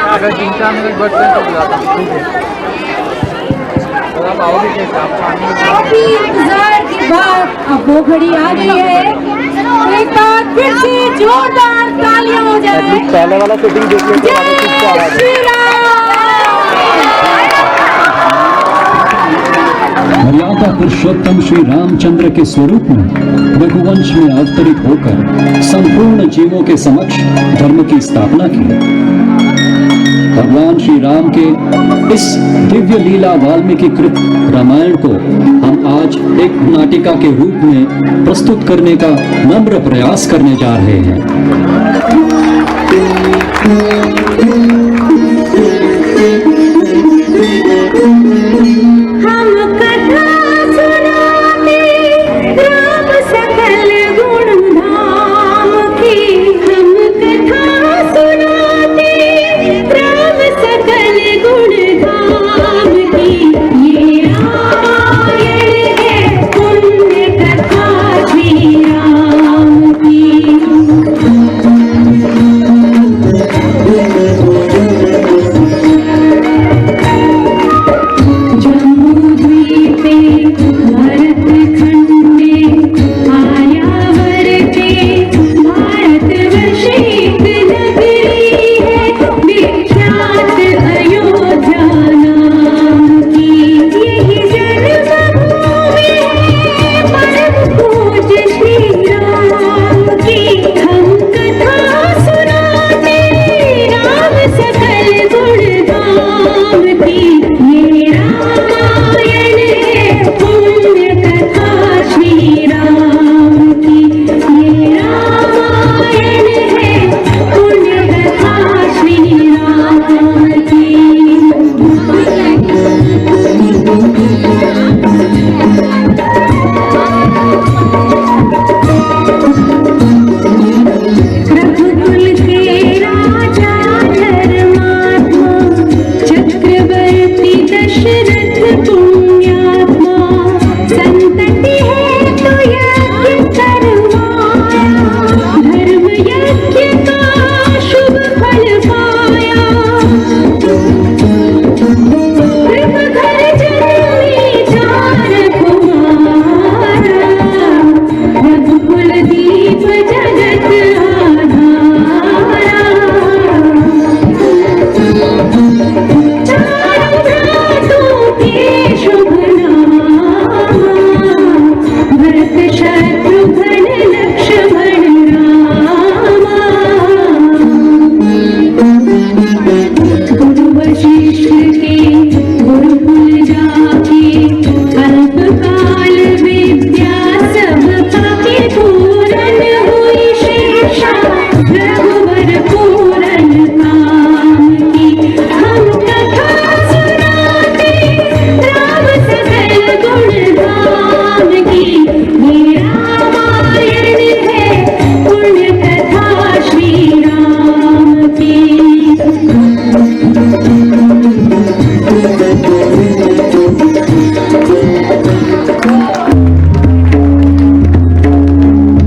अगर 3-4 मिनट बचते हैं तो बुलाता हूँ, ठीक है? तो आप आओगे कैसे? आप काफी इंतजार के बाद अब वो घड़ी आ गई है। एक बार फिर से जोरदार तालियां हो जाए। पहले वाला शूटिंग देख लेते हैं, जय श्री राम। मर्यादा पुरुषोत्तम श्री रामचंद्र के स्वरूप में रघुवंश में अवतरित होकर संपूर्ण जीवों के समक्ष धर्म की स्थापना की। भगवान श्री राम के इस दिव्य लीला वाल्मीकि कृत रामायण को हम आज एक नाटिका के रूप में प्रस्तुत करने का नम्र प्रयास करने जा रहे हैं। हम कथा सुनाते राम सकल गुण धाम की। हम कथा सुनाते राम सकल गुण धाम की। ये रामायण है पुण्य कथा श्री राम की।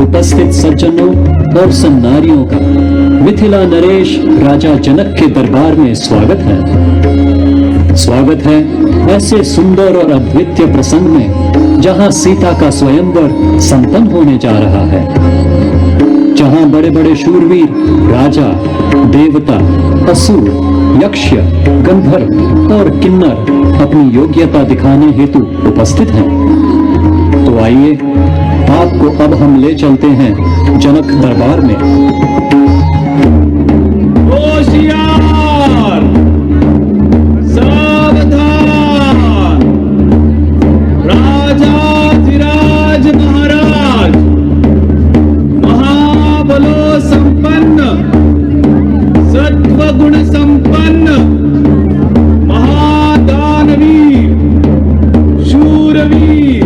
उपस्थित सज्जनों और सन्नारियों का मिथिला नरेश राजा जनक के दरबार में स्वागत है। स्वागत है ऐसे सुंदर और अद्वितीय प्रसंग में जहां सीता का स्वयंवर संपन्न होने जा रहा है, जहां बड़े बड़े शूरवीर राजा, देवता, असुर, यक्ष, गंधर्व और किन्नर अपनी योग्यता दिखाने हेतु उपस्थित हैं। तो आइए आपको अब हम ले चलते हैं जनक दरबार में। होशियार, सावधान, राजाधिराज महाराज, महाबलो संपन्न, सत्वगुण संपन्न, महादानवीर, शूरवीर,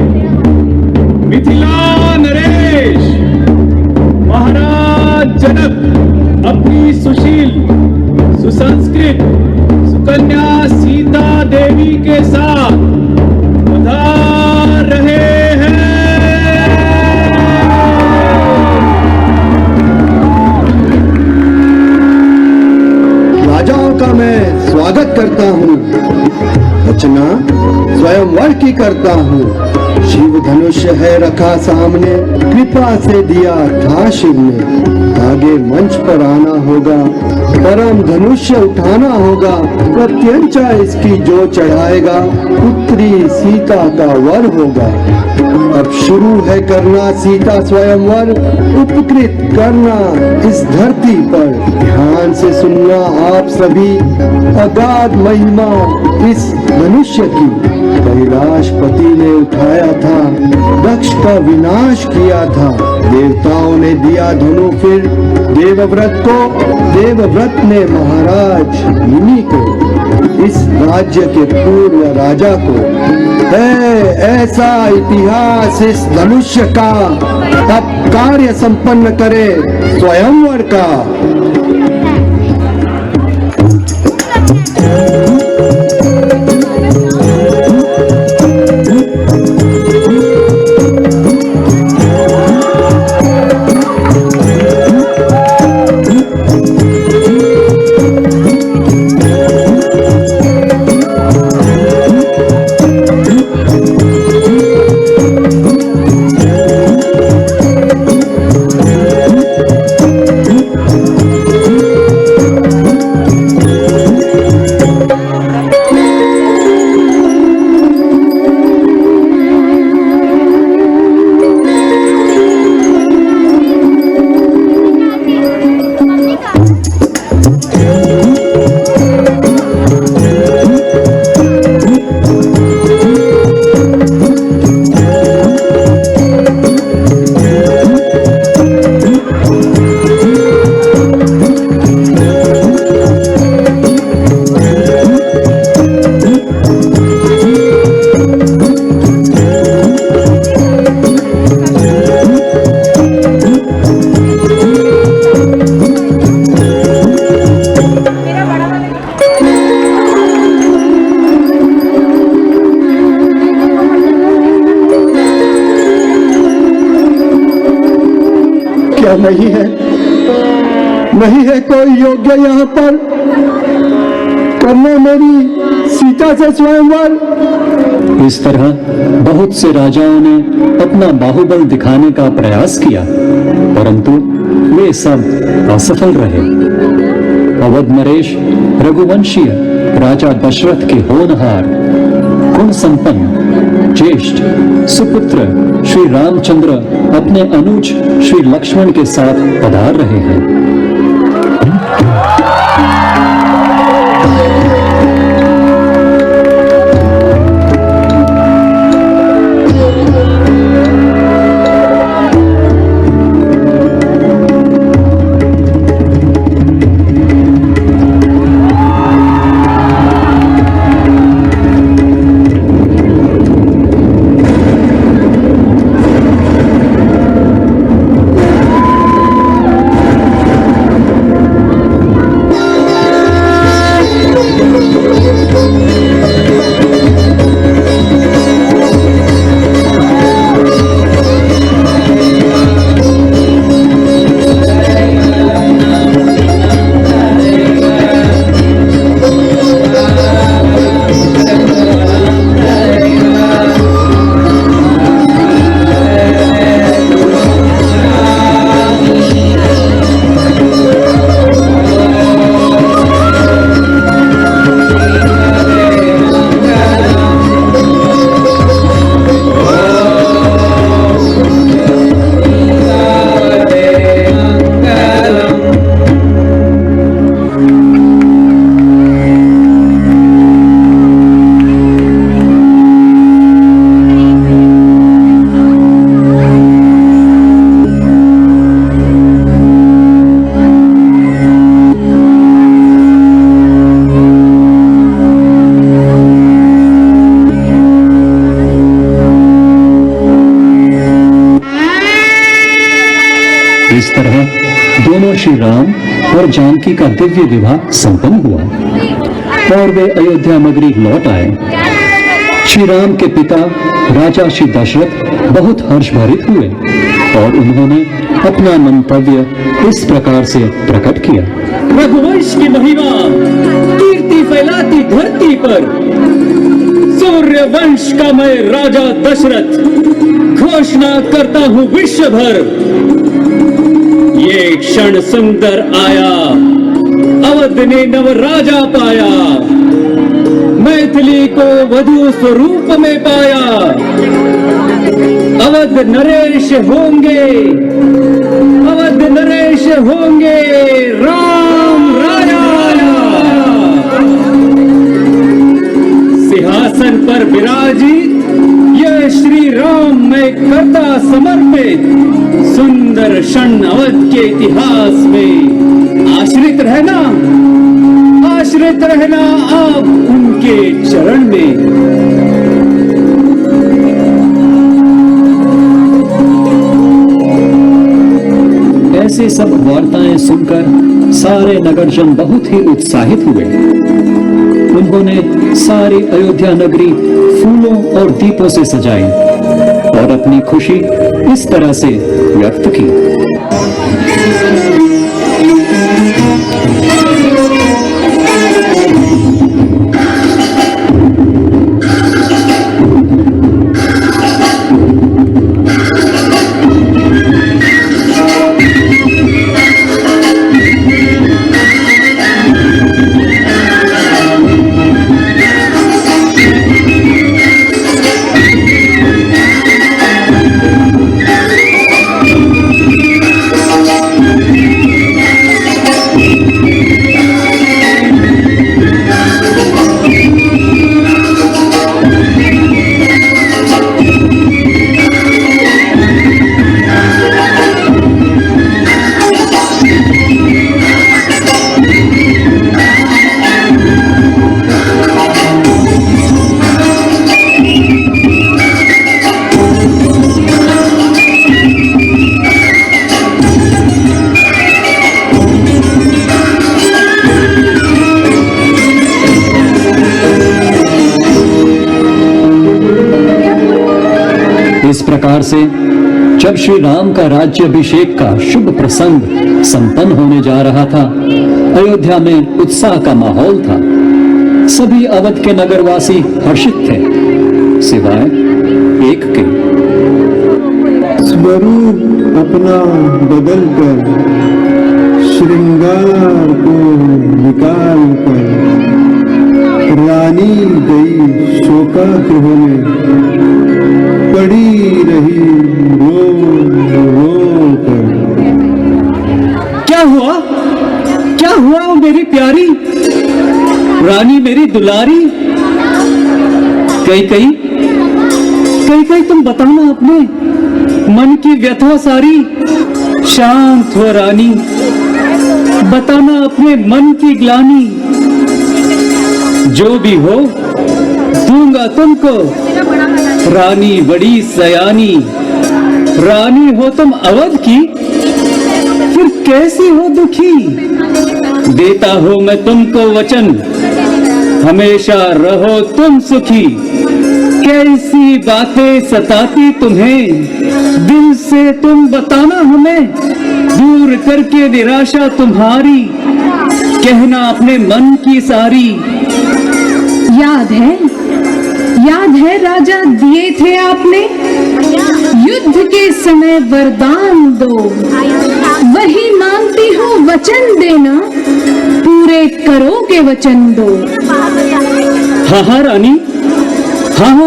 मिथिला नरेश महाराज जनक अपनी सुशील, सुसंस्कृत सुकन्या सीता देवी के साथ पधार रहे हैं। अर्चना स्वयंवर की करता हूँ। शिव धनुष है रखा सामने, कृपा से दिया था शिव ने। आगे मंच पर आना होगा, परम धनुष्य उठाना होगा। प्रत्यंचा इसकी जो चढ़ाएगा, पुत्री सीता का वर होगा। अब शुरू है करना सीता स्वयंवर, उपकृत करना इस धरती पर। ध्यान से सुनना आप सभी, अगाध महिमा इस धनुष्य की। कैलाशपति ने उठाया था, दक्ष का विनाश किया था। देवताओं ने दिया धनु फिर देवव्रत को, देवव्रत ने महाराज मुनि को। इस राज्य के पूर्व राजा को है ऐसा इतिहास इस धनुष्य का। अब कार्य संपन्न करे स्वयंवर का। क्या नहीं है कोई योग्य यहाँ पर करने मेरी सीता से स्वयंवर? इस तरह बहुत से राजाओं ने अपना बाहुबल दिखाने का प्रयास किया, परंतु वे सब असफल रहे। अवध नरेश रघुवंशीय राजा दशरथ के होनहार, गुण संपन्न, ज्येष्ठ सुपुत्र श्री रामचंद्र अपने अनुज श्री लक्ष्मण के साथ पधार रहे हैं। इस तरह दोनों श्री राम और जानकी का दिव्य विवाह संपन्न हुआ और वे अयोध्या नगरी लौट आए। श्री राम के पिता राजा श्री दशरथ बहुत हर्षभरित हुए और उन्होंने अपना मंतव्य इस प्रकार से प्रकट किया। रघुवंश की महिमा कीर्ति फैलाती धरती पर, सूर्य वंश का मैं राजा दशरथ घोषणा करता हूं विश्व भर, ये क्षण सुंदर आया, अवध ने नव राजा पाया, मैथिली को वधु स्वरूप में पाया। अवध नरेश होंगे, अवध नरेश होंगे, राम राजा। सिंहासन पर विराजित यह श्री राम मैं करता समर्पित, सुंदर क्षण अवध के इतिहास में। आश्रित रहना, आश्रित रहना आप उनके चरण में। ऐसे सब वार्ताएं सुनकर सारे नगरजन बहुत ही उत्साहित हुए। उन्होंने सारी अयोध्या नगरी फूलों और दीपों से सजाई और अपनी खुशी इस तरह से व्यक्त की। इस प्रकार से जब श्री राम का राज्याभिषेक का शुभ प्रसंग संपन्न होने जा रहा था, अयोध्या में उत्साह का माहौल था। सभी अवध के नगरवासी हर्षित थे, सिवाय एक के। स्वरूप अपना बदलकर, श्रृंगार को निकाल कर, रानी गई शोकागृह में, पड़ी रही रो रो कर। क्या हुआ, क्या हुआ मेरी प्यारी रानी, मेरी दुलारी? कई तुम बताना अपने मन की व्यथा सारी। शांत हो रानी, बताना अपने मन की ग्लानी। जो भी हो दूंगा तुमको, रानी बड़ी सयानी। रानी हो तुम अवध की, फिर कैसी हो दुखी? देता हूं मैं तुमको वचन, हमेशा रहो तुम सुखी। कैसी बातें सताती तुम्हें, दिल से तुम बताना हमें। दूर करके निराशा तुम्हारी, कहना अपने मन की सारी। याद है राजा दिए थे आपने, युद्ध के समय वरदान दो। वही मांगती हूँ वचन देना, पूरे करोगे वचन दो। हाँ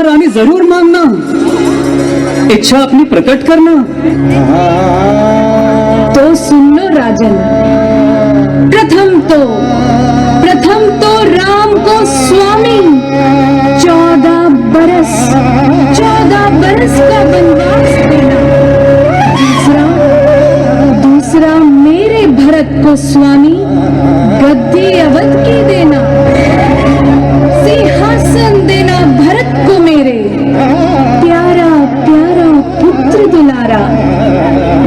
रानी जरूर मांगना, इच्छा अपनी प्रकट करना। तो सुन लो राजन, प्रथम तो राम को स्वामी 14 बरस का वनवास देना। दूसरा मेरे भरत को स्वामी गद्दी अवध की देना। सिंहासन देना भरत को मेरे, प्यारा प्यारा पुत्र दुलारा।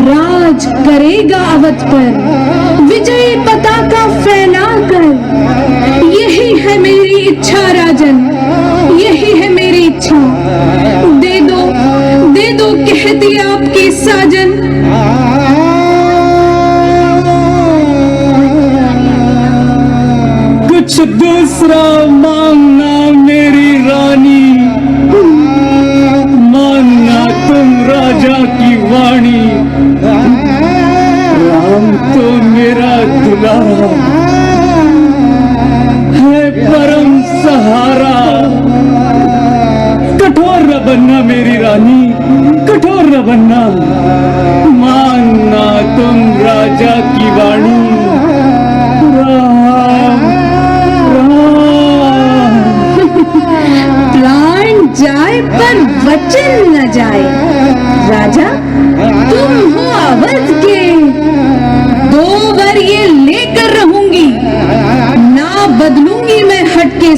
राज करेगा अवध पर, विजय पताका फैलाकर। यही है मेरी इच्छा राजन, यही है मेरी इच्छा। दे दो कहती आपकी साजन। कुछ दूसरा मांगना मेरी रानी।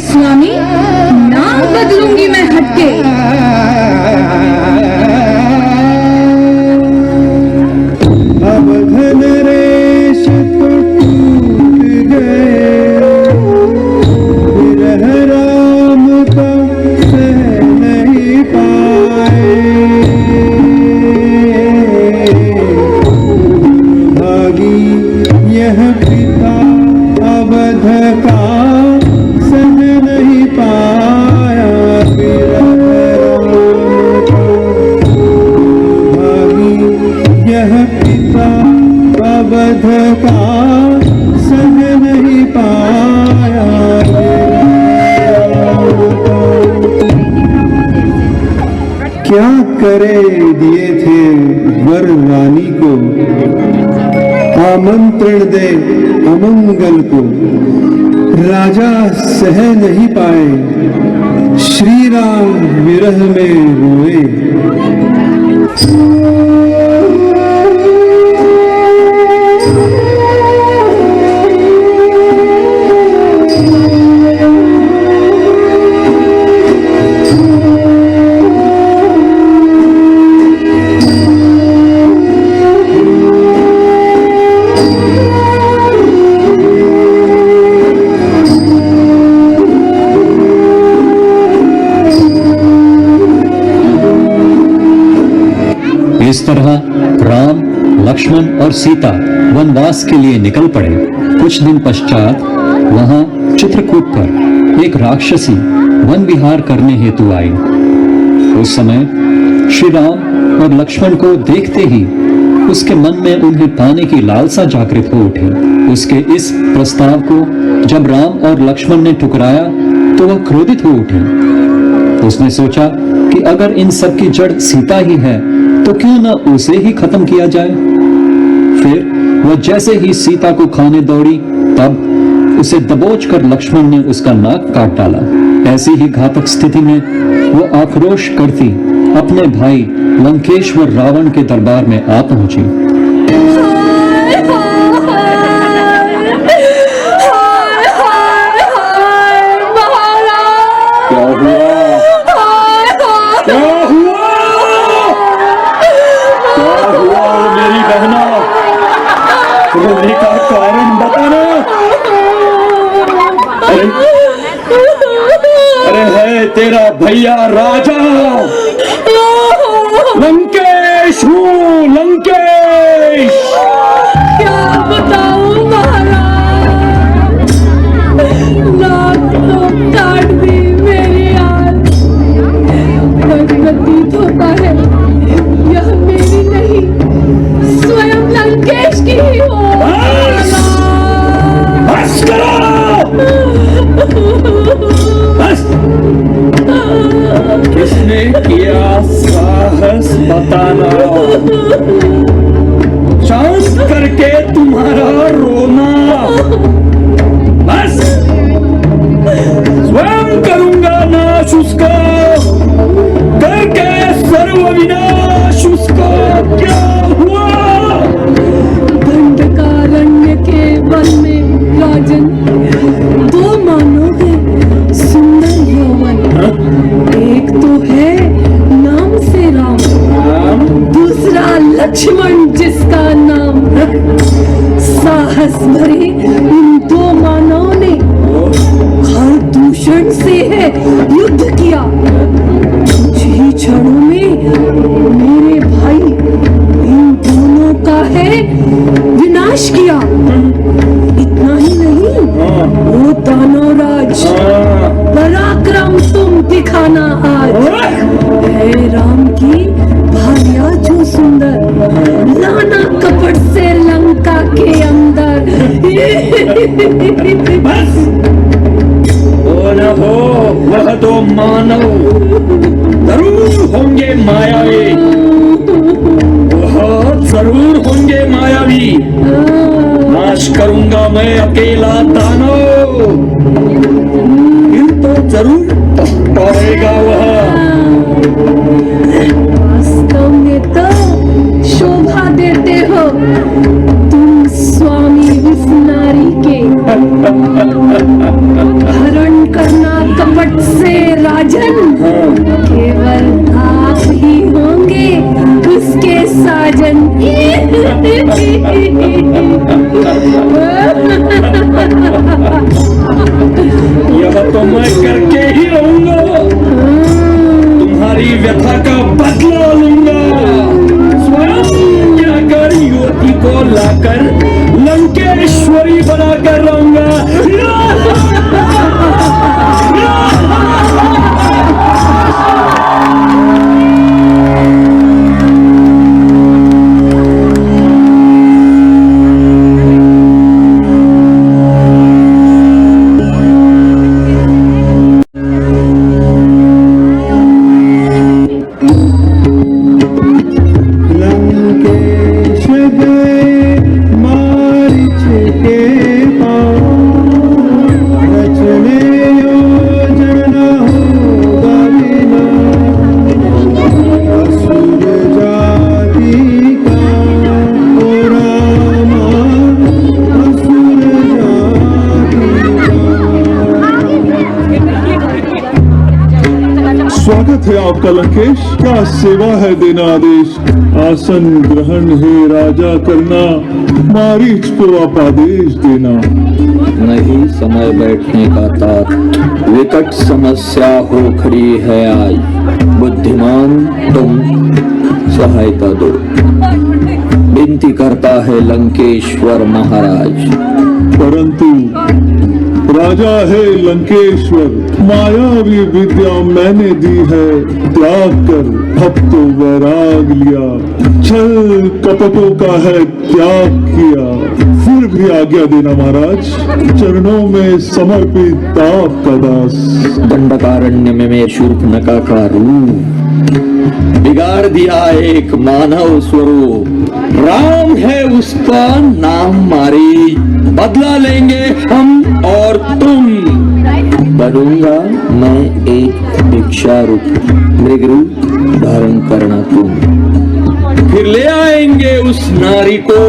स्वामी, नाम बदलूंगी मैं हटके। अवध नरेश तो टूट गए, विरह राम का सह नहीं पाए। भागी यह पिता अवध का सह नहीं पाया, विरह राम का। भागी यह पिता अवध का सह नहीं पाया, क्या करे दिए थे वर रानी को, आमंत्रण दे अमंगल को। राजा सह नहीं पाए, श्री राम विरह में रोए। इस तरह राम, लक्ष्मण और सीता वनवास के लिए निकल पड़े। कुछ दिन पश्चात वहां चित्रकूट पर एक राक्षसी वन विहार करने हेतु आई। उस समय श्री राम और लक्ष्मण को देखते ही उसके मन में उन्हें पाने की लालसा जागृत हो उठी। उसके इस प्रस्ताव को जब राम और लक्ष्मण ने ठुकराया तो वह क्रोधित हो उठी। उसने सोचा कि अगर इन सब की जड़ सीता ही है तो क्यों न उसे ही खत्म किया जाए। फिर वह जैसे ही सीता को खाने दौड़ी तब उसे दबोच कर लक्ष्मण ने उसका नाक काट डाला। ऐसी ही घातक स्थिति में वो आक्रोश करती अपने भाई लंकेश्वर रावण के दरबार में आ पहुंची। क्या हुआ? क्या हुआ? क्या हुआ मेरी बहना? रोने का कारण बताना। अरे है तेरा भैया राजा लंकेश हूँ, लंकेश। क्या बताऊं महाराज, नाक तो काट दी मेरी आज। पर प्रतीत होता है यह मेरी नहीं स्वयं लंकेश की ही हो। बस करो, बस। किसने किया साहस बताना, शांत करके तुम्हारा रोना। बस स्वयं करूंगा नाश उसका, करके सर्व विनाश उसका। क्या हुआ? दंडकारण्य के वन में राजन दो मानव है सुंदर यौवन। एक तो है नाम से राम, दूसरा लक्ष्मण जिसका नाम। साहस भरे इन दो मानव ने हर दूषण से है युद्ध किया। कुछ ही क्षणों में मेरे भाई इन दोनों का है विनाश किया। इतना ही नहीं, वो दानवराज पराक्रम तुम दिखाना आज। है राम की भार्या जो सुंदर, लाना कपट से लंका के अंदर। बस वो न हो, वह दो मानव जरूर होंगे मायावी, वह जरूर होंगे मायावी। नाश करूंगा मैं अकेला दानव, फिर तो जरूर पछताएगा वह। वास्तव में तो शोभा देते हो तुम स्वामी इस नारी के। हरण करना साजन। यह तो मैं करके ही रहूंगा, तुम्हारी व्यथा का बदला लूंगा। स्वयं ज्ञाकारी युवती को लाकर लंकेश्वरी बनाकर रहूंगा। लंकेश गए मारीच के पाँव, रचने योजना होगा बिना, असुर जाति का ओ रामा, असुर जाति का। स्वागत है आपका लंकेश, क्या सेवा है देना आदेश। आसन ग्रहण है राजा करना, मारीच को आप आदेश देना। नहीं समय बैठने का तात, विकट समस्या हो खड़ी है आज। बुद्धिमान तुम सहायता दो, विनती करता है लंकेश्वर महाराज। परंतु राजा है लंकेश्वर, मायावी विद्या मैंने दी है, त्याग कर अब तो वैराग लिया, छल कपटों का है त्याग किया। फिर भी आज्ञा देना महाराज, चरणों में समर्पित आपका दास। दंडकारण्य में मैं शूर्पणखा का रूप बिगाड़ दिया एक मानव स्वरूप। राम है उसका नाम मारी, बदला लेंगे हम और तुम। बनूंगा मैं एक भिक्षा रूप, मृग रूप धारण करना तुम। फिर ले आएंगे उस नारी को,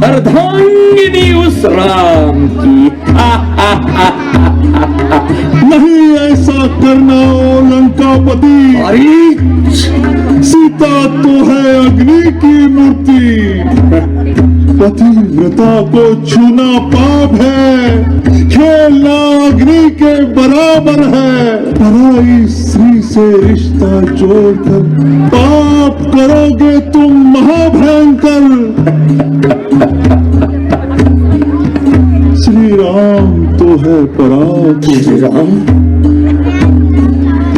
अर्धांगिनी उस राम की। नहीं ऐसा करना ओ लंकापति, अरे सीता तो है अग्नि की मूर्ति, पतिव्रता को छूना पाप है, खेलना अग्नि के बराबर है। पराई स्त्री से रिश्ता जोड़कर पाप करोगे तुम महाभयंकर। श्री राम तो है पराक्रम, राम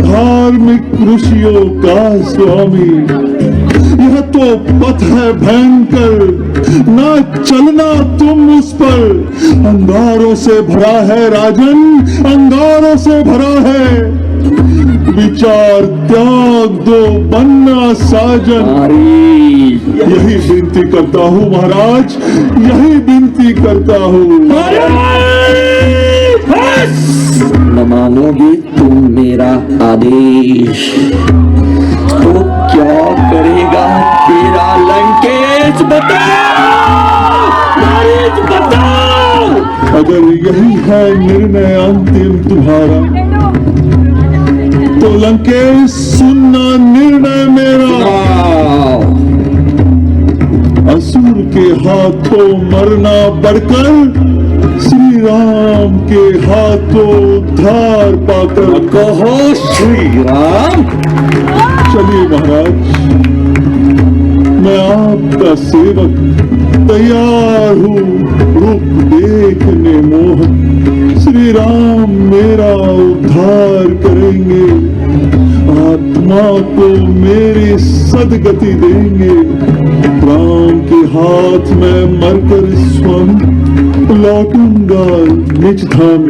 धार्मिक ऋषियों का स्वामी। यह तो पथ है भयंकर, ना चलना तुम उस पर। अंगारों से भरा है राजन, अंगारों से भरा है। विचार त्याग दो, बनना साजन। यही विनती करता हूँ महाराज, यही विनती करता हूँ। न मानोगे तुम मेरा आदेश तो क्या करेगा तेरा लंकेश? बताओ, मारीच बताओ। अगर यही है निर्णय अंतिम तुम्हारा, तो लंकेश सुनना निर्णय मेरा। असुर के हाथों मरना बढ़कर श्री राम के हाथों उद्धार पाकर। कहो श्री राम। चलिए महाराज, मैं आपका सेवक तैयार हूँ, रूप देखने मोहन। श्री राम मेरा उद्धार करेंगे, आत्मा को मेरी सदगति देंगे। राम के हाथ में मरकर स्वयं लौटूंगा निज धाम।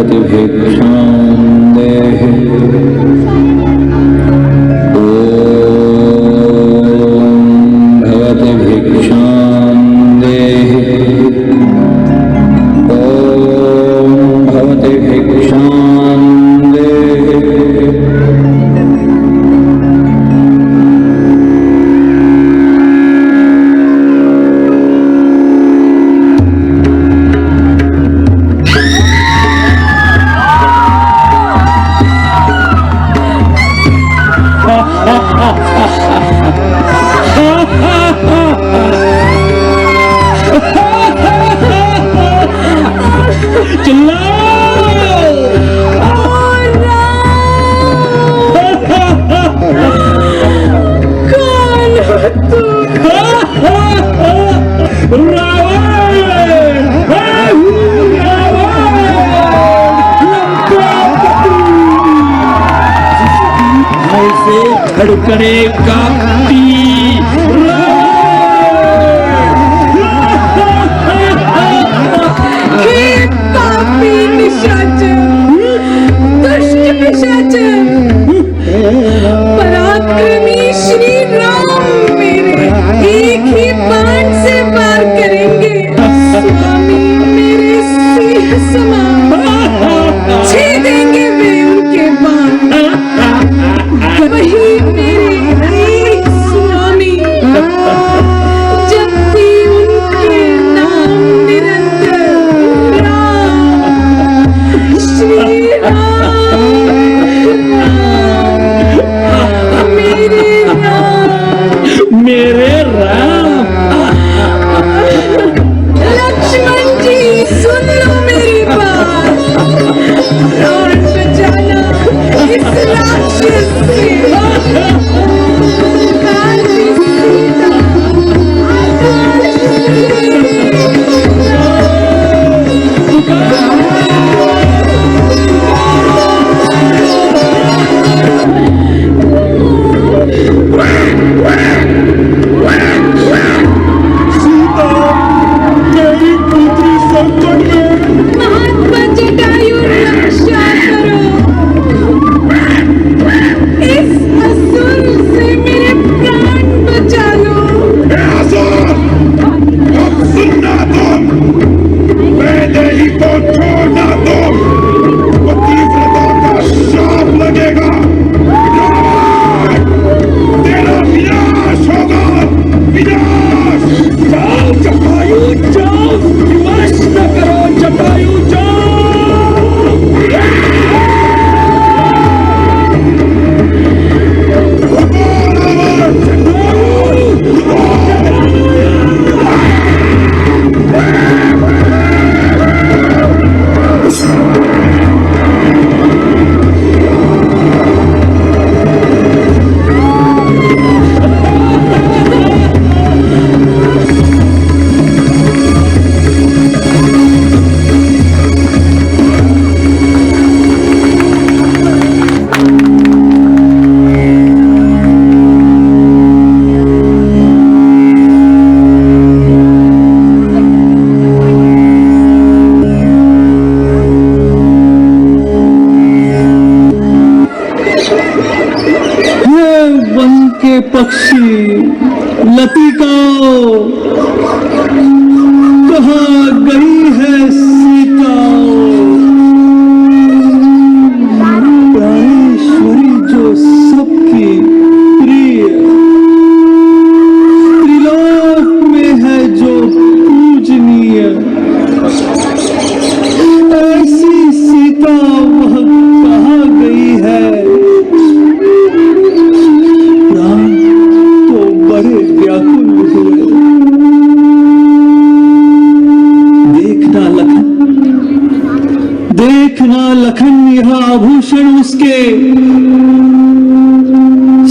भवति भिक्षां देहि भवति भिक्षां देहि भवति भिक्षां देहि। धड़कने कांपती हे पापी निशाचर, दुष्ट पिशाचर, पराक्रमी श्री राम मेरे एक ही बाण से वार करेंगे। स्वामी मेरे सिंह समान छेदेंगे वे उनके बाण। वही मेरे एक स्वामी जब भी उनके नाम निरंतर राम श्री राम मेरे राम। लक्ष्मण जी सुन लो मेरी बात, प्राण बचाना इस राक्षस से। महात्मा जटायु रक्षा करो, इस असुर से मेरे प्राण बचा लो। सुनना तुम, मैंने ही को छोड़ना तुम, पतिव्रता का शाप लगेगा। तेरा विनाश होगा, विनाश। जाओ जटायु जाओ, विमर्श न करो जटायु जाओ। पक्षी लतिकाओ, कहाँ गई है सीता? प्राणेश्वरी जो सबकी प्रिय, त्रिलोक में है जो पूजनीय, ऐसी सीता वह कहाँ गई है? बड़े व्याकुल हुए। देखना लखन यह आभूषण उसके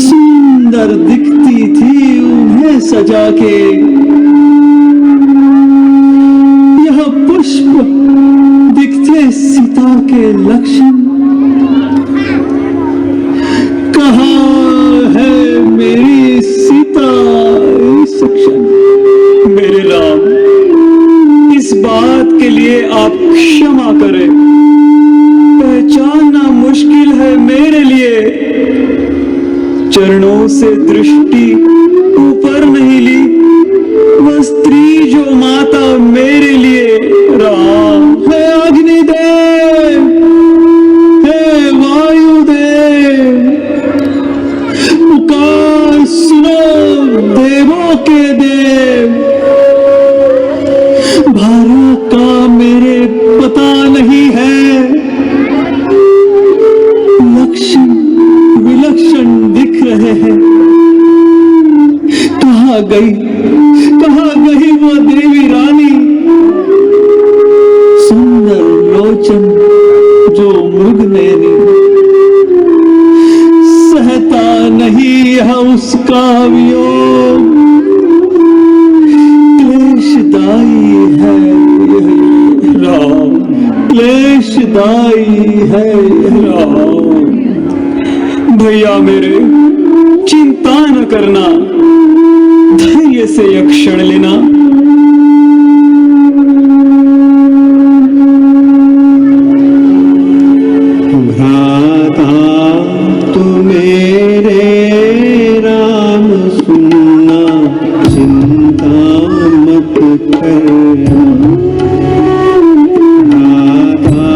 सुंदर दिखती थी उन्हें सजा के। यह पुष्प दिखते सीता के लक्षण। कहाँ है मेरी सीता इस क्षण? मेरे राम, इस बात के लिए आप क्षमा करें। से दृष्टि ऊपर नहीं ली, वह स्त्री जो माता मेरे लिए राम है। अग्निदेव, हे वायुदेव, पुकार सुनो देवों के देव। भार्या का मेरे पता नहीं है, लक्षण विलक्षण दिख रहे हैं। कहाँ गई वो देवी रानी, सुंदर लोचन जो मृग नैनी। सहता नहीं यह उसका वियोग, क्लेशदायी है यह राम, क्लेशदायी है यह राम। भैया मेरे, चिंता न करना, धैर्य से यह क्षण लेना। भ्राता तू मेरे राम सुनना, चिंता मत करना। भ्राता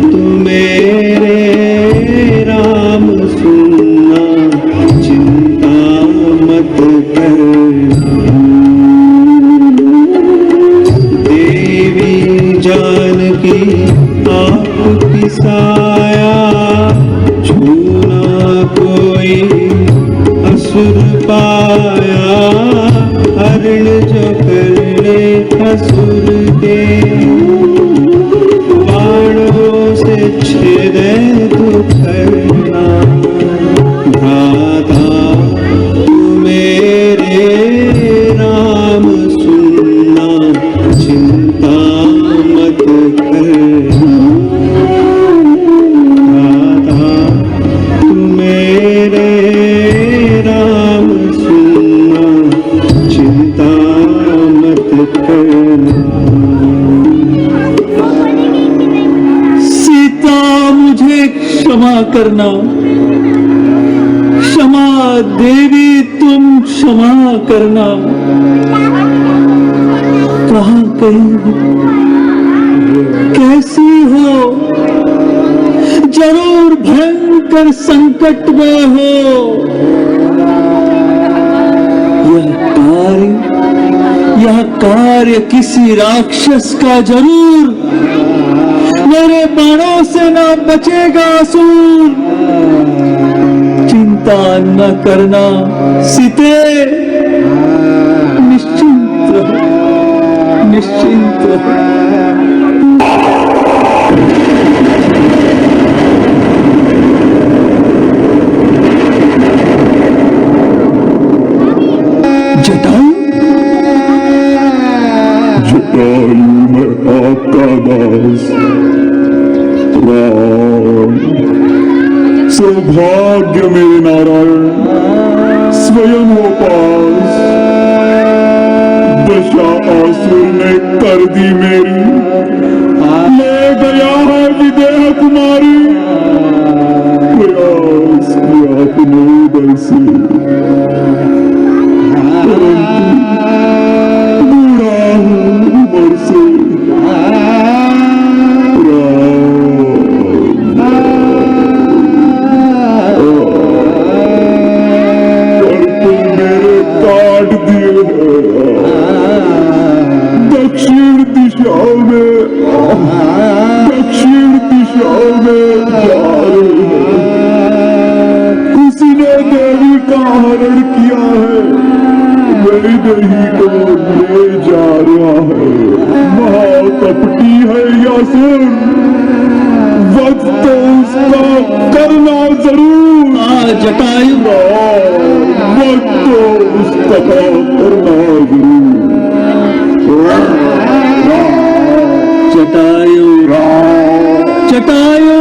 तू मेरे राम सुनना, चिंता मत करना। देवी जानकी आपकी साया, छूना कोई असुर पाया। हरण जो कर ले असुर के, बाणों से छेद तो करना। भ्राता तू मेरे राम सुनना, चिंता मत करना। भ्राता तू मेरे राम सुनना, चिंता मत करना। सीता मुझे क्षमा करना, क्षमा देवी तुम क्षमा करना। कहाँ गई हो, कैसी हो, जरूर भयंकर संकट में हो। यह कार्य किसी राक्षस का जरूर, मेरे बाणों से ना बचेगा असुर। चिंता न करना सीते, निश्चिंत रहो, निश्चिंत रहो। जटायु मैं आपका दास राम। सौभाग्य मेरे नारायण, स्वयं हो पास। दशा आसुर ने कर दी मेरी, ले गया है विदेह कुमारी। प्रयास किया अपने उदय से, बूढ़ा हूँ उम्र से। काट दिए दक्षिण दिशा में, दक्षिण दिशा में जा रहे हैं। किसी ने देवी का हरण किया है, मेरी देवी को ले जा रहा है। महाकपटी है या सुन, वक्त तो उसका करना जरूर। जटायु वक्त तो उसका करना जरूर। जटायु, जटायु।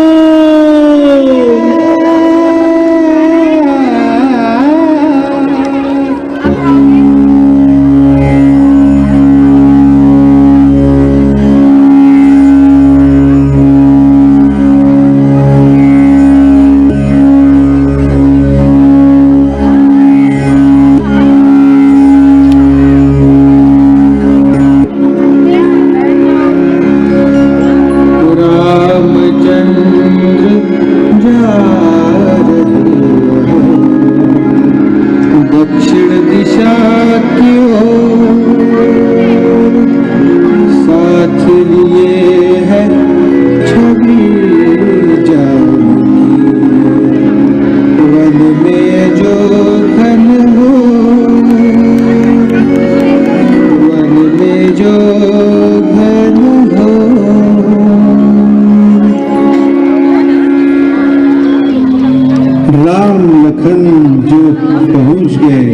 लखन जो पहुंच गए,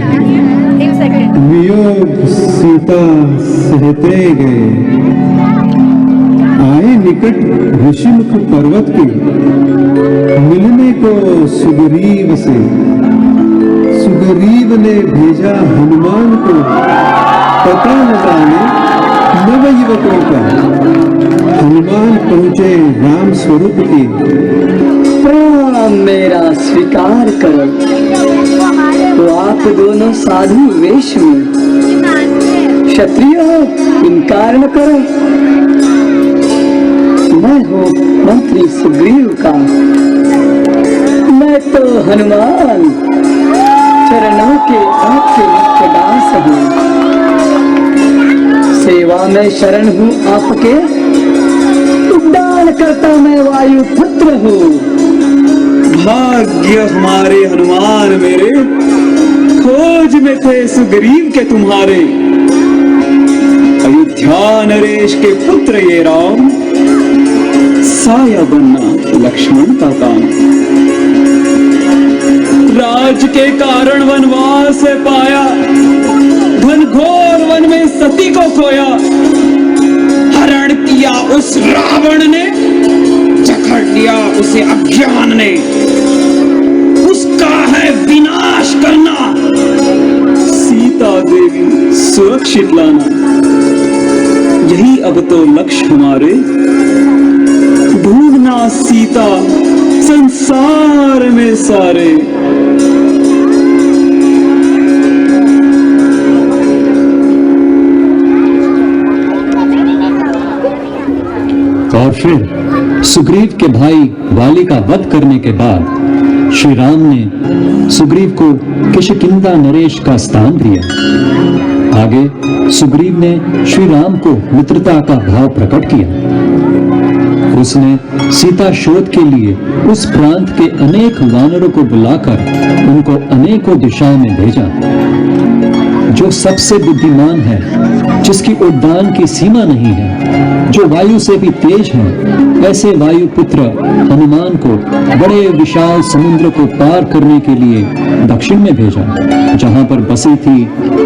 वियोग सीता सहते गए। आए निकट ऋषिमुख पर्वत के, मिलने को सुग्रीव से। सुग्रीव ने भेजा हनुमान को, पता लगाने नवयुवकों का। हनुमान पहुंचे राम स्वरूप की। प्रणाम मेरा स्वीकार करो, तो आप दोनों साधु वेश में। क्षत्रिय हो, इनकार न करो। मैं हूँ मंत्री सुग्रीव का। मैं तो हनुमान चरणों के आपके मुख्य दास हूँ। सेवा में शरण हूँ आपके, उद्धार करता मैं वायु पुत्र हूँ। भाग्य हमारे हनुमान मेरे, खोज में थे सुग्रीव के तुम्हारे। अयोध्या नरेश के पुत्र ये राम, साया बनना लक्ष्मण का काम। राज के कारण वनवास से पाया, घनघोर वन में सती को खोया। हरण किया उस रावण ने, जकड़ लिया उसे अज्ञान ने। उसका है विनाश करना, सीता देवी सुरक्षित लाना। यही अब तो लक्ष्य हमारे, ढूंढना सीता संसार में सारे। और फिर सुग्रीव के भाई वाली का वध करने के बाद श्री राम ने सुग्रीव को किष्किंधा नरेश का स्थान दिया। आगे सुग्रीव ने श्री राम को मित्रता का भाव प्रकट किया। उसने सीता शोध के लिए उस प्रांत के अनेक वानरों को बुलाकर उनको अनेकों दिशाओं में भेजा। जो सबसे बुद्धिमान है, जिसकी उड़ान की सीमा नहीं है, जो वायु से भी तेज है, ऐसे वायु पुत्र हनुमान को बड़े विशाल समुद्र को पार करने के लिए दक्षिण में भेजा, जहां पर बसी थी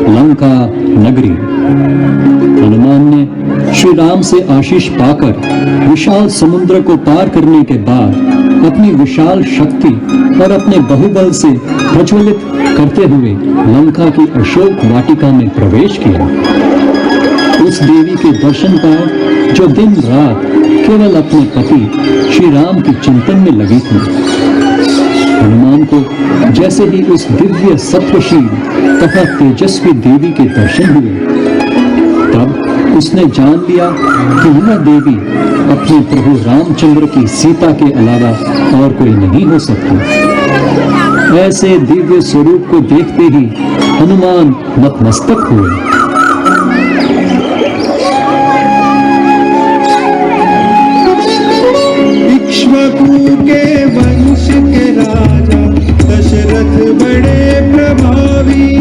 लंका नगरी। हनुमान ने श्री राम से आशीष पाकर विशाल समुद्र को पार करने के बाद अपनी विशाल शक्ति और अपने बहुबल से प्रज्वलित करते हुए लंका की अशोक वाटिका में प्रवेश किया। उस देवी के दर्शन पाए जो दिन रात केवल अपने पति श्री राम के चिंतन में लगी थी। हनुमान को जैसे ही उस दिव्य सत्वशील तथा तेजस्वी देवी के दर्शन हुए, तब उसने जान लिया कि यह देवी अपने प्रभु रामचंद्र की सीता के अलावा और कोई नहीं हो सकती। ऐसे दिव्य स्वरूप को देखते ही हनुमान नतमस्तक हुए। इक्ष्वाकु के वंश के राजा दशरथ बड़े प्रभावी,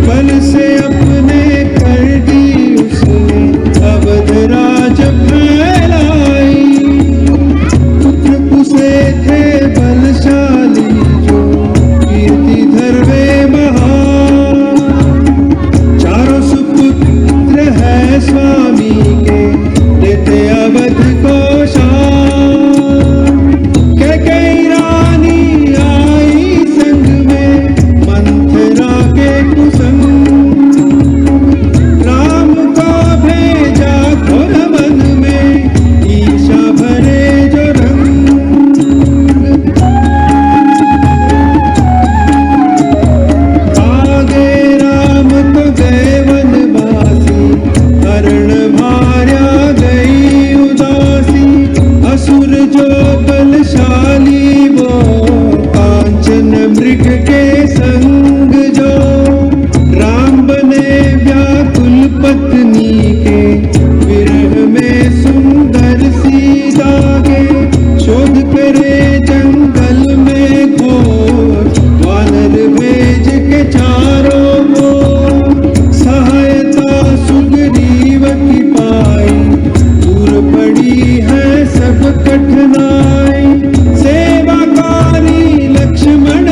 बल से अपने कर दी उसने अवध राज फैलाई। पुत्र कुसे थे बलशाली जो कीर्ति धर्वे महान, चारों सुपुत्र है स्वामी के देते अवध को कठिनाई सेवाकारी लक्ष्मण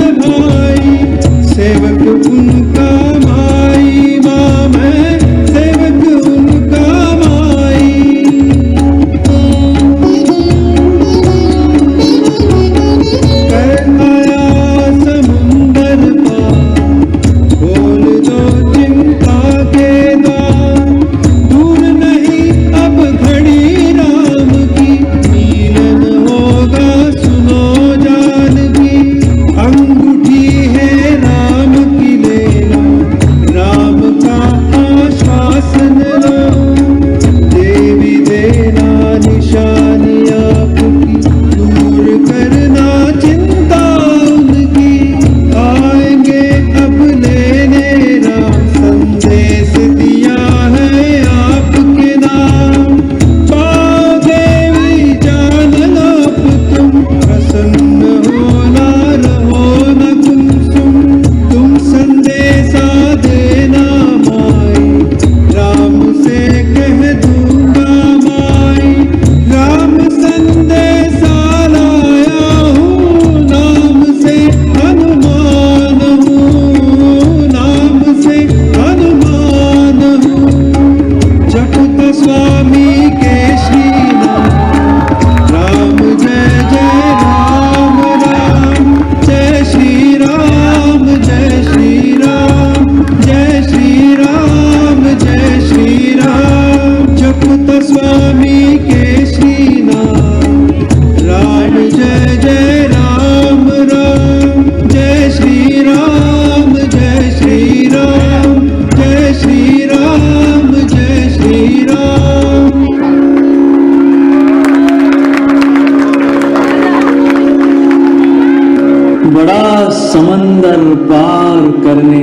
बड़ा समंदर पार करने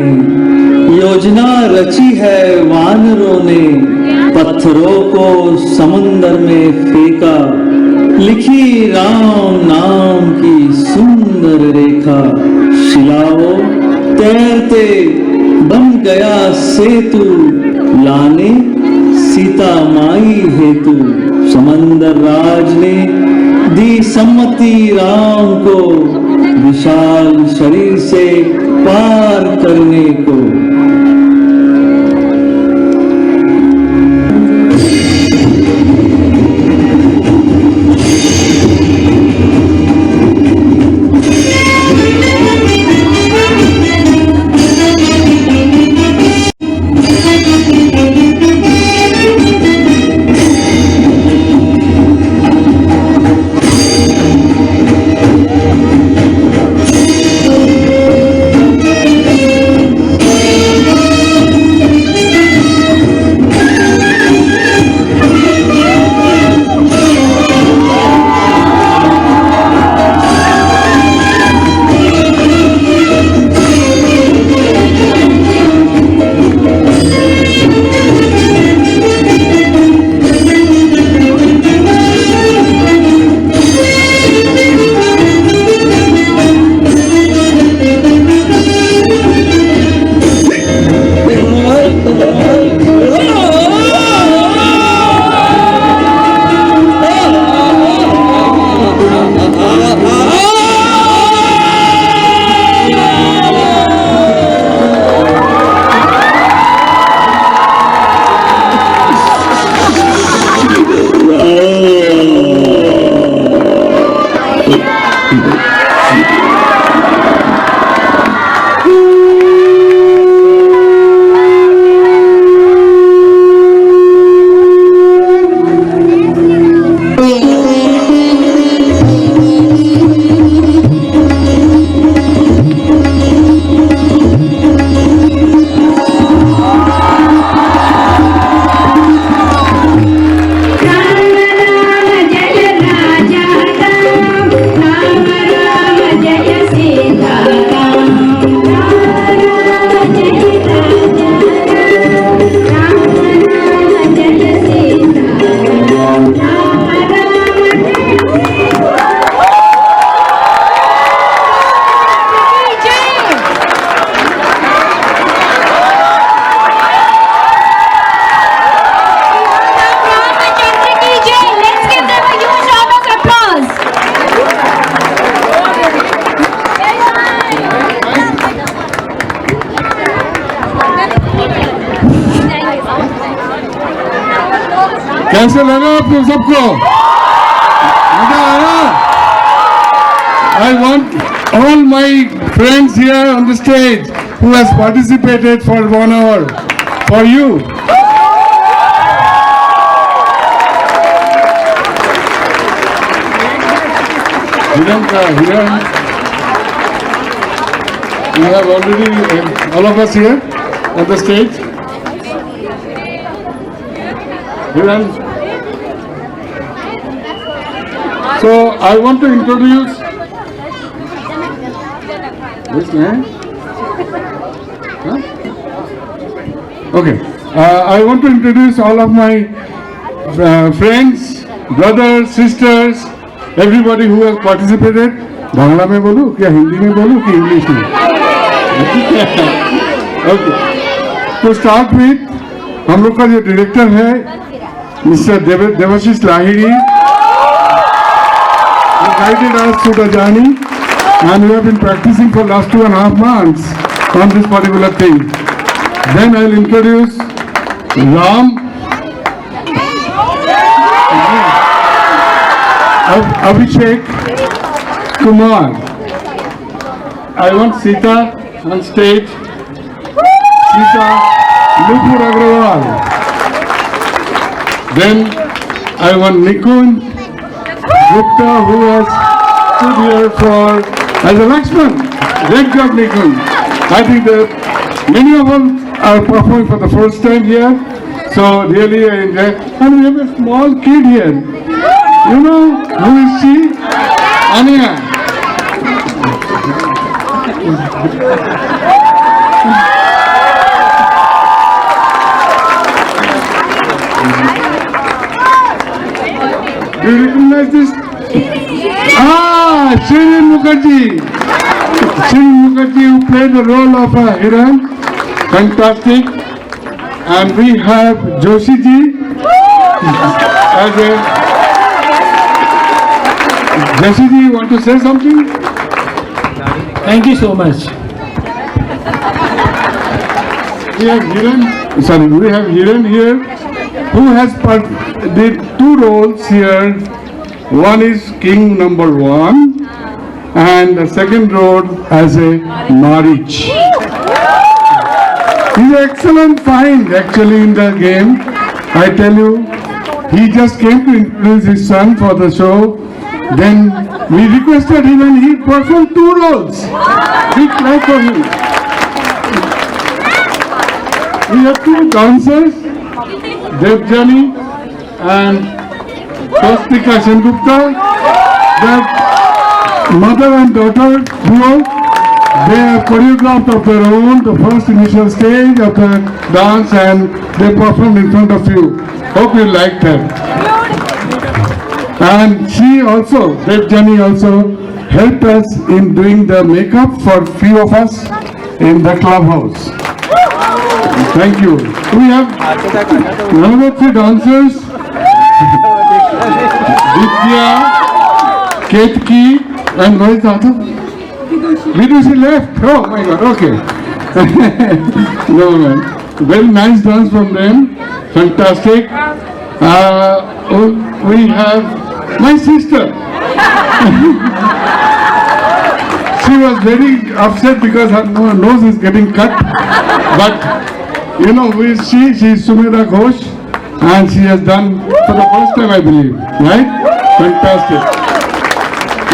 योजना रची है वानरों ने। पत्थरों को समंदर में फेंका, लिखी राम नाम की सुंदर रेखा। शिलाओं तैरते बन गया सेतु, लाने सीता माई हेतु। समंदर राज ने दी सम्मति राम को, विशाल शरीर से पार करने को। कैसे लगा आपको सबको? मजा आया? I want all my friends here on the stage who has participated for 1 hour, for you. Hiran, we have already all of us here on the stage. Hiran. So I want to introduce this man. Huh? Okay, I want to introduce all of my friends, brothers, sisters, everybody who has participated. Bangla में बोलूं क्या हिंदी में बोलूं कि English में? Okay. To start with, हम लोग का जो डायरेक्टर है mister Devashish Lahiri, he guided us through the journey and we have been practicing for last 2.5 months on this particular thing. Then I will introduce Ram, Abhishek Kumar. I want Sita on stage. Sita Nupur Agrawal. Then I want Nikun Gupta, who has stood here for as a Lakshman. Great job, Nikun. I think that many of them are performing for the first time here, so really I enjoy. And we have a small kid here. You know who is she? Anya. Shirin Mukherjee. Shirin Mukherjee, who played the role of a heroine. Fantastic. And we have Joshi ji as a... Joshi ji, you want to say something? Thank you so much. We have Hiran, we have Hiran here, who has did two roles here. One is King number 1, and the second role as a Marich. He's an excellent find actually in the game. I tell you, he just came to introduce his son for the show. Then we requested him and he performed 2 roles. Big clap for him. We have 2 dancers, Devjani and Swastika Sengupta. The mother and daughter duo, they have choreographed of their own the first initial stage of the dance and they performed in front of you. Hope you liked her. And she also, Devjani also helped us in doing the makeup for few of us in the clubhouse. Thank you. We have another 3 dancers. Vidya, Ketki, and where is the other? Vidushi left. Oh my God, okay. No man. Very nice dance from them. Fantastic. We have my sister. She was very upset because her nose is getting cut. But you know, she is Sumira Ghosh and she has done for the first time, I believe. Right? Fantastic.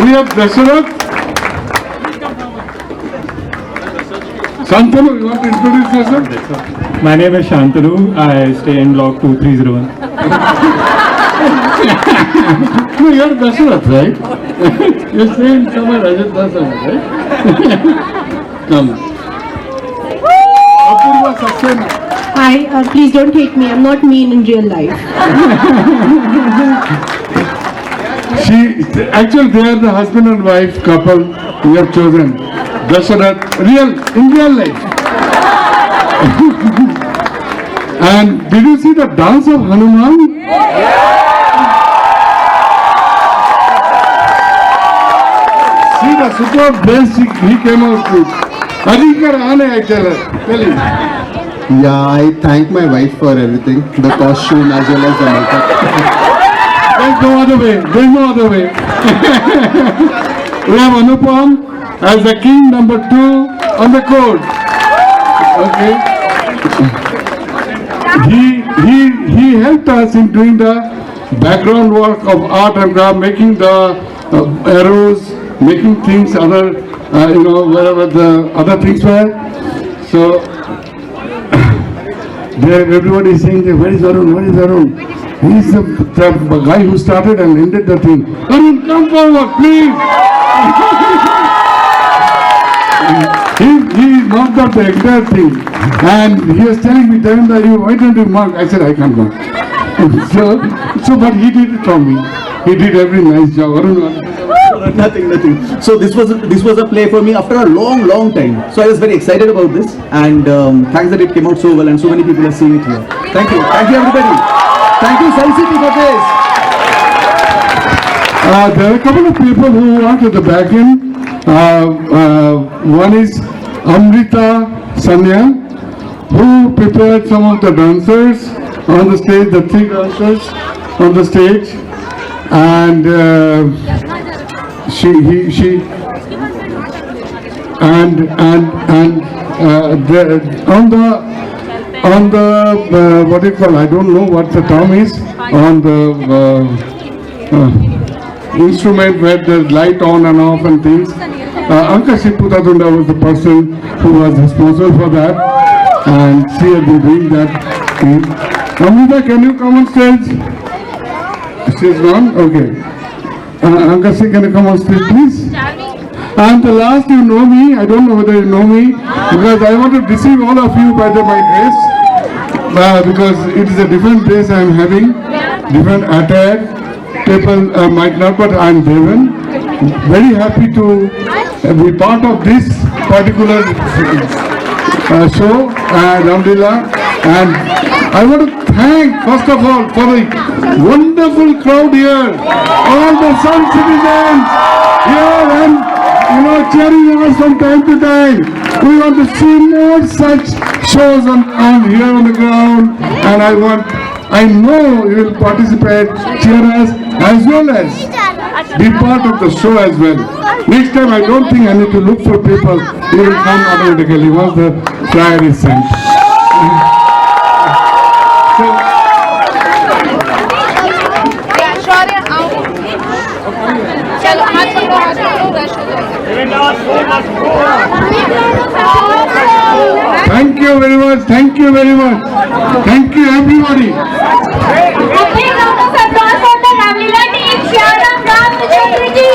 We have Dasharath. Shantanu, you want to introduce yourself? My name is Shantanu. I stay in block 2301. No, you are Dasharath, right? You stay in somewhere Rajat Dasharath, right? Come. Apurva Saxena. Hi, please don't hate me. I'm not mean in real life. Actually, they are the husband and wife couple we have chosen. Dasharath, in real life. And did you see the dance of Hanuman? See the superb dance he came out with. Adhikar Ane, I tell him. Yeah, I thank my wife for everything, the costume as well as the makeup. There's no other way. We have Anupam as the king number 2 on the court. Okay. He helped us in doing the background work of art and craft, making the arrows, making things wherever the other things were. So there everybody is saying, where is Arun? He is the guy who started and ended the thing. Arun, come forward, please. He knocked out the entire thing. And he was telling me, Devendra, why don't you mark? I said, I can't mark. But he did it for me. He did every nice job. Arun, Nothing. So this was a play for me after a long time. So I was very excited about this, and thanks that it came out so well, and so many people are seeing it here. Thank you everybody. Thank you Sun City for this. There are a couple of people who are to the back end. One is Amrita Sanya, who prepared some of the dancers on the stage, the 3 dancers on the stage, and on the what do you call? I don't know what the term is on the instrument where the light on and off and things. Anka Shiputadunda was the person who was responsible for that, and she has been doing that thing. Amrita, can you come on stage? She's gone? Okay. Ankasi, can you come on stage, please? And the last, you know me. I don't know whether you know me, because I want to deceive all of you by my dress, because it is a different dress I am having, different attire. People might not, but I am Devan. very happy to be part of this particular show, Alhamdulillah. And I want to thank, first of all, for the wonderful crowd here, all the Sun citizens here, and cheering us from time to time. We want to see more such shows on here on the ground, and I know you will participate, cheer us, as well as be part of the show as well. Next time, I don't think I need to look for people. You will come automatically once the flyer is sent. Thank you very much. Thank you very much. Thank you, everybody. A big round of applause for the Ramlila team. Shyaram Ramachandra ji.